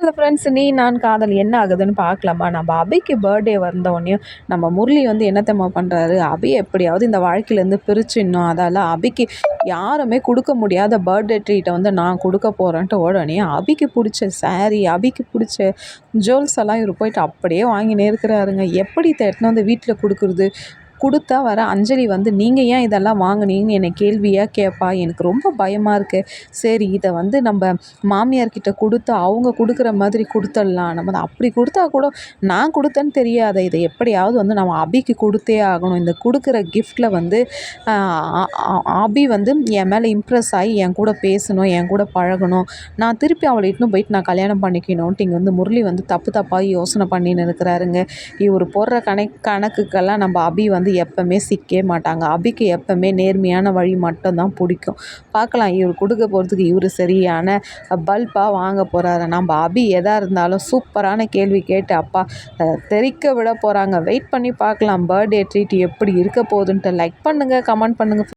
Hello friends, நீ நான் காதல் என்ன ஆகுதுன்னு பார்க்கலாமா? நம்ம அபிக்கு பர்த்டே வந்தோடனேயும் நம்ம முரளி வந்து என்ன தெரியுமா பண்ணுறாரு, அபியை எப்படியாவது இந்த வாழ்க்கையிலேருந்து பிரிச்சிடணும், அதால் அபிக்கு யாருமே கொடுக்க முடியாத பர்த்டே ட்ரீட்டை வந்து நான் கொடுக்க போகிறேன்ட்டு உடனே அபிக்கு பிடிச்ச saree, அபிக்கு பிடிச்ச ஜுவல்ஸ் எல்லாம் இவர் போயிட்டு அப்படியே வாங்கினே இருக்கிறாருங்க. எப்படி இதை எடுத்துன்னு வந்து வீட்டில் கொடுக்குறது? கொடுத்தா வர அஞ்சலி வந்து நீங்கள் ஏன் இதெல்லாம் வாங்குனீங்கன்னு என்னை கேள்வியாக கேட்பா. எனக்கு ரொம்ப பயமாக இருக்குது. சரி, இதை வந்து நம்ம மாமியார்கிட்ட கொடுத்து அவங்க கொடுக்குற மாதிரி கொடுத்துடலாம். நம்ம அப்படி கொடுத்தா கூட நான் கொடுத்தேன்னு தெரியாத, இதை எப்படியாவது வந்து நம்ம அபிக்கு கொடுத்தே ஆகணும். இந்த கொடுக்குற கிஃப்டில் வந்து அபி வந்து என் மேலே இம்ப்ரெஸ் ஆகி என் கூட பேசணும், என் கூட பழகணும், நான் திருப்பி அவளை இட்டுன்னு போயிட்டு நான் கல்யாணம் பண்ணிக்கணும்ன்ட்டு இங்கே வந்து முரளி வந்து தப்பாக யோசனை பண்ணின்னு இருக்கிறாருங்க. இவர் போடுற கணக்குக்கெல்லாம் நம்ம அபி வந்து எப்பவுமே சிக்கவே மாட்டாங்க. அபிக்கு எப்பவுமே நேர்மையான வழி மட்டும்தான் பிடிக்கும். பார்க்கலாம், இவர் கொடுக்க போகிறதுக்கு இவர் சரியான பல்பாக வாங்க போகிறாரு. நம்ம அபி எதாக இருந்தாலும் சூப்பரான கேள்வி கேட்டு அப்பா தெறிக்க விட போகிறாங்க. வெயிட் பண்ணி பார்க்கலாம் பர்த்டே ட்ரீட் எப்படி இருக்க போகுதுன்ட்டு. லைக் பண்ணுங்கள், கமெண்ட் பண்ணுங்கள்.